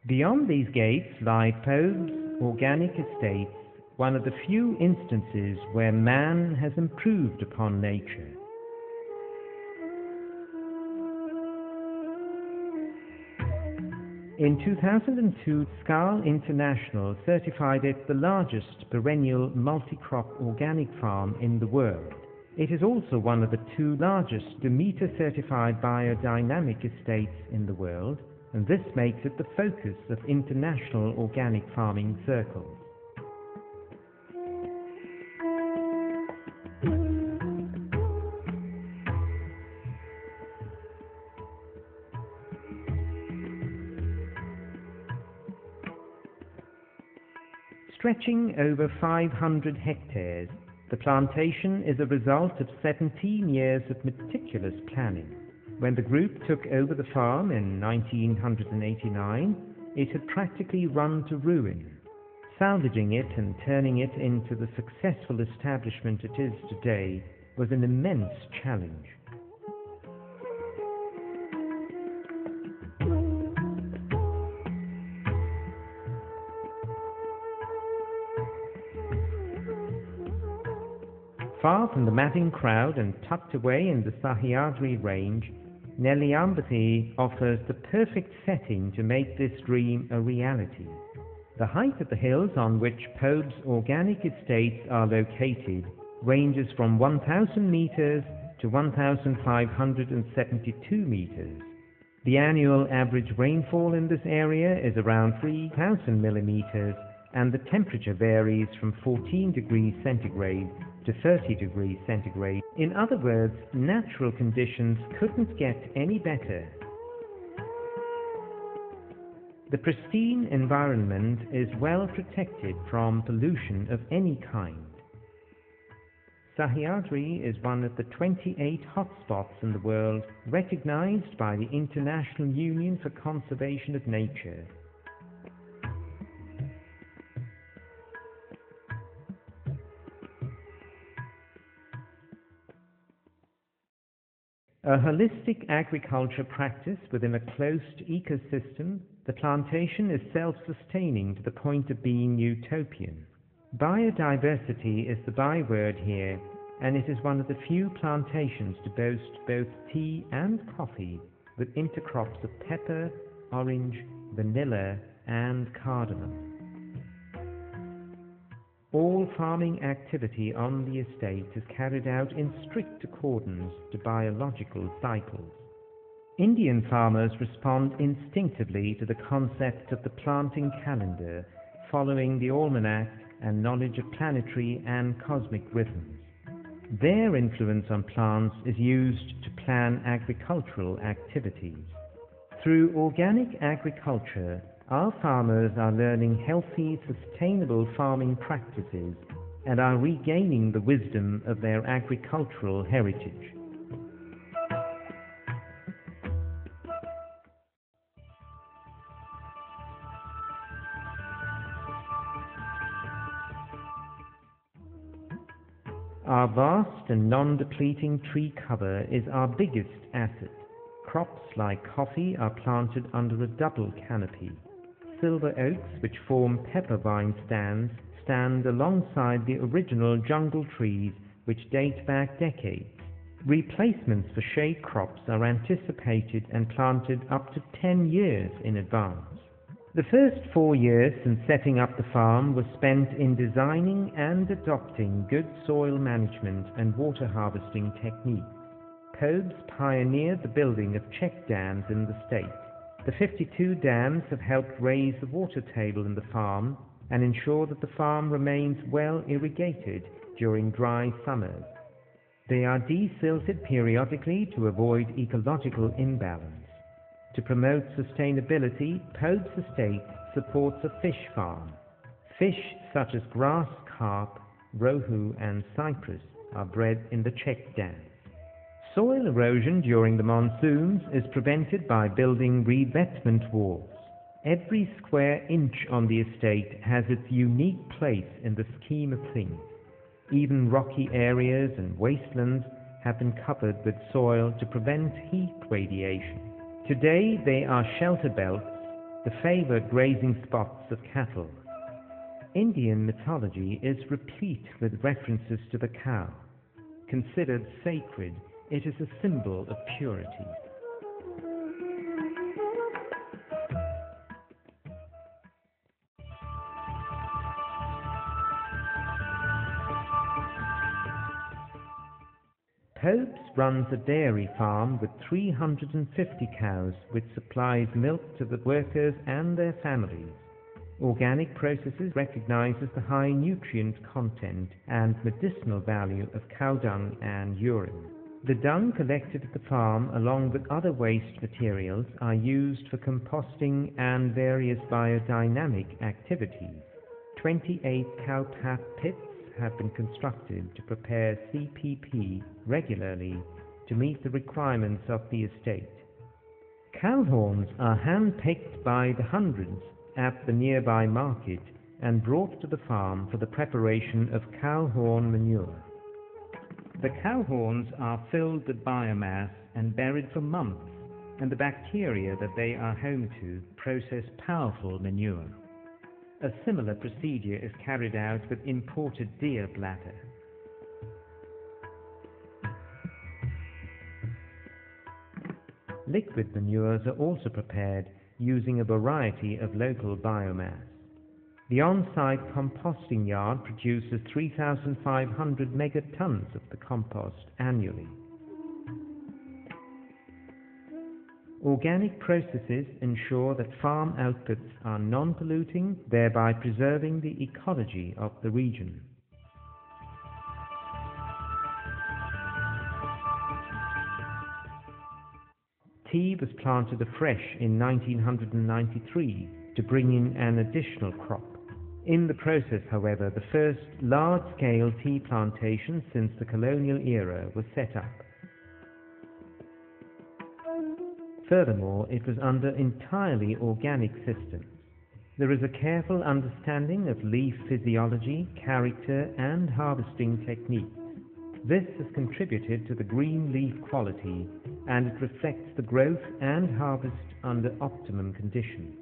Beyond these gates lie Poabs organic estates, one of the few instances where man has improved upon nature. In 2002, Skal International certified it the largest perennial multi-crop organic farm in the world. It is also one of the two largest Demeter certified biodynamic estates in the world, and this makes it the focus of international organic farming circles. Stretching over 500 hectares, the plantation is a result of 17 years of meticulous planning. When the group took over the farm in 1989, it had practically run to ruin. Salvaging it and turning it into the successful establishment it is today was an immense challenge. Far from the madding crowd and tucked away in the Sahyadri range, Nelliyampathy offers the perfect setting to make this dream a reality. The height of the hills on which Poabs organic estates are located ranges from 1,000 meters to 1,572 meters. The annual average rainfall in this area is around 3,000 millimeters, and the temperature varies from 14 degrees centigrade to 30 degrees centigrade. In other words, natural conditions couldn't get any better. The pristine environment is well protected from pollution of any kind. Sahyadri is one of the 28 hotspots in the world recognized by the International Union for Conservation of Nature. A holistic agriculture practice within a closed ecosystem, the plantation is self-sustaining to the point of being utopian. Biodiversity is the byword here, and it is one of the few plantations to boast both tea and coffee, with intercrops of pepper, orange, vanilla, and cardamom. All farming activity on the estate is carried out in strict accordance to biological cycles. Indian farmers respond instinctively to the concept of the planting calendar, following the almanac and knowledge of planetary and cosmic rhythms. Their influence on plants is used to plan agricultural activities. Through organic agriculture, our farmers are learning healthy, sustainable farming practices and are regaining the wisdom of their agricultural heritage. Our vast and non-depleting tree cover is our biggest asset. Crops like coffee are planted under a double canopy. Silver oaks, which form pepper vine stands, stand alongside the original jungle trees which date back decades. Replacements for shade crops are anticipated and planted up to 10 years in advance. The first 4 years since setting up the farm was spent in designing and adopting good soil management and water harvesting techniques. Poabs pioneered the building of check dams in the state. The 52 dams have helped raise the water table in the farm and ensure that the farm remains well irrigated during dry summers. They are desilted periodically to avoid ecological imbalance. To promote sustainability, Poabs Estate supports a fish farm. Fish such as grass carp, rohu and cypress are bred in the check dams. Soil erosion during the monsoons is prevented by building revetment walls. Every square inch on the estate has its unique place in the scheme of things. Even rocky areas and wastelands have been covered with soil to prevent heat radiation. Today they are shelter belts, the favored grazing spots of cattle. Indian mythology is replete with references to the cow. Considered sacred, it is a symbol of purity. Poabs runs a dairy farm with 350 cows, which supplies milk to the workers and their families. Organic Processes recognizes the high nutrient content and medicinal value of cow dung and urine. The dung collected at the farm, along with other waste materials, are used for composting and various biodynamic activities. 28 cow pap pits have been constructed to prepare CPP regularly to meet the requirements of the estate. Cow horns are hand-picked by the hundreds at the nearby market and brought to the farm for the preparation of cow horn manure. The cow horns are filled with biomass and buried for months, and the bacteria that they are home to process powerful manure. A similar procedure is carried out with imported deer bladder. Liquid manures are also prepared using a variety of local biomass. The on-site composting yard produces 3,500 megatons of the compost annually. Organic processes ensure that farm outputs are non-polluting, thereby preserving the ecology of the region. Tea was planted afresh in 1993 to bring in an additional crop. In the process, however, the first large-scale tea plantation since the colonial era was set up. Furthermore, it was under entirely organic systems. There is a careful understanding of leaf physiology, character, and harvesting techniques. This has contributed to the green leaf quality, and it reflects the growth and harvest under optimum conditions.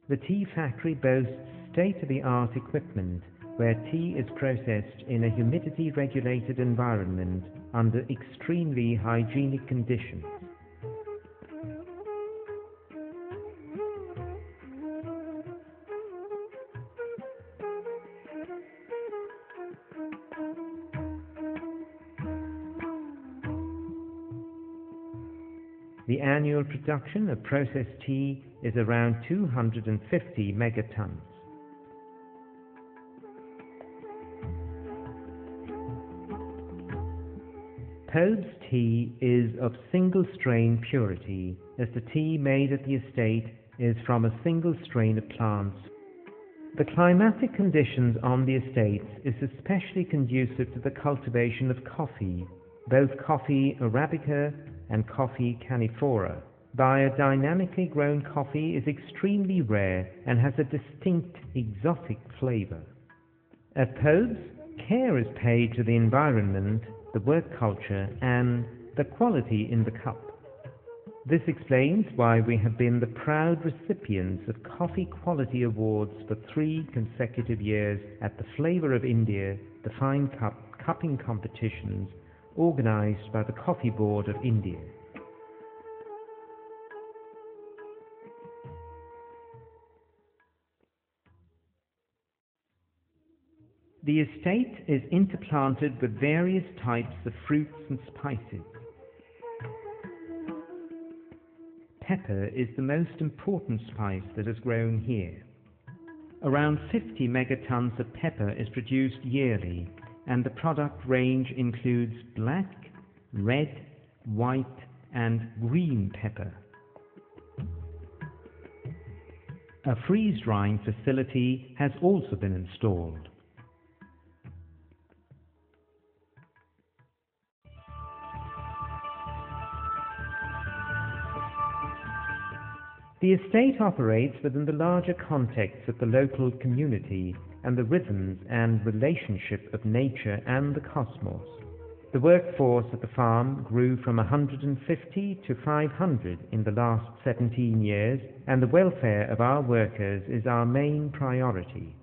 The tea factory boasts state-of-the-art equipment where tea is processed in a humidity-regulated environment under extremely hygienic conditions. The annual production of processed tea is around 250 megatons. Poabs tea is of single strain purity, as the tea made at the estate is from a single strain of plants. The climatic conditions on the estates is especially conducive to the cultivation of coffee, both coffee arabica and coffee canephora. Biodynamically grown coffee is extremely rare and has a distinct exotic flavor. At Poabs, care is paid to the environment, the work culture, and the quality in the cup. This explains why we have been the proud recipients of Coffee Quality Awards for 3 consecutive years at the Flavour of India, the Fine Cup cupping competitions organized by the Coffee Board of India. The estate is interplanted with various types of fruits and spices. Pepper is the most important spice that is grown here. Around 50 megatons of pepper is produced yearly, and the product range includes black, red, white, and green pepper. A freeze-drying facility has also been installed. The estate operates within the larger context of the local community and the rhythms and relationship of nature and the cosmos. The workforce at the farm grew from 150 to 500 in the last 17 years, and the welfare of our workers is our main priority.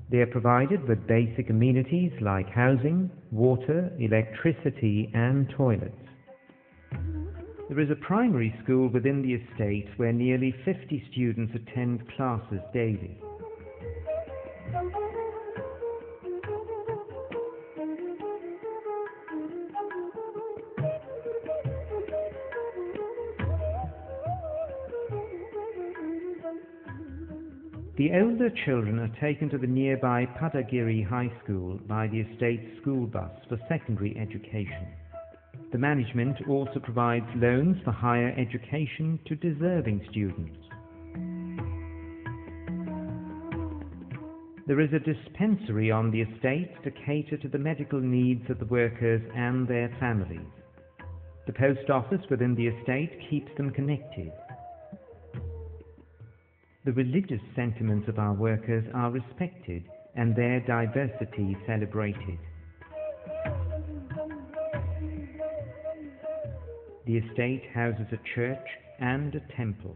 They are provided with basic amenities like housing, water, electricity and toilets. There is a primary school within the estate where nearly 50 students attend classes daily. The older children are taken to the nearby Padagiri High School by the estate's school bus for secondary education. The management also provides loans for higher education to deserving students. There is a dispensary on the estate to cater to the medical needs of the workers and their families. The post office within the estate keeps them connected. The religious sentiments of our workers are respected and their diversity celebrated. The estate houses a church and a temple.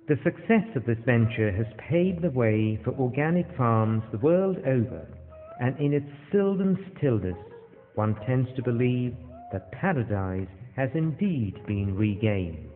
The success of this venture has paved the way for organic farms the world over, and in its sylvan stillness, one tends to believe that paradise has indeed been regained.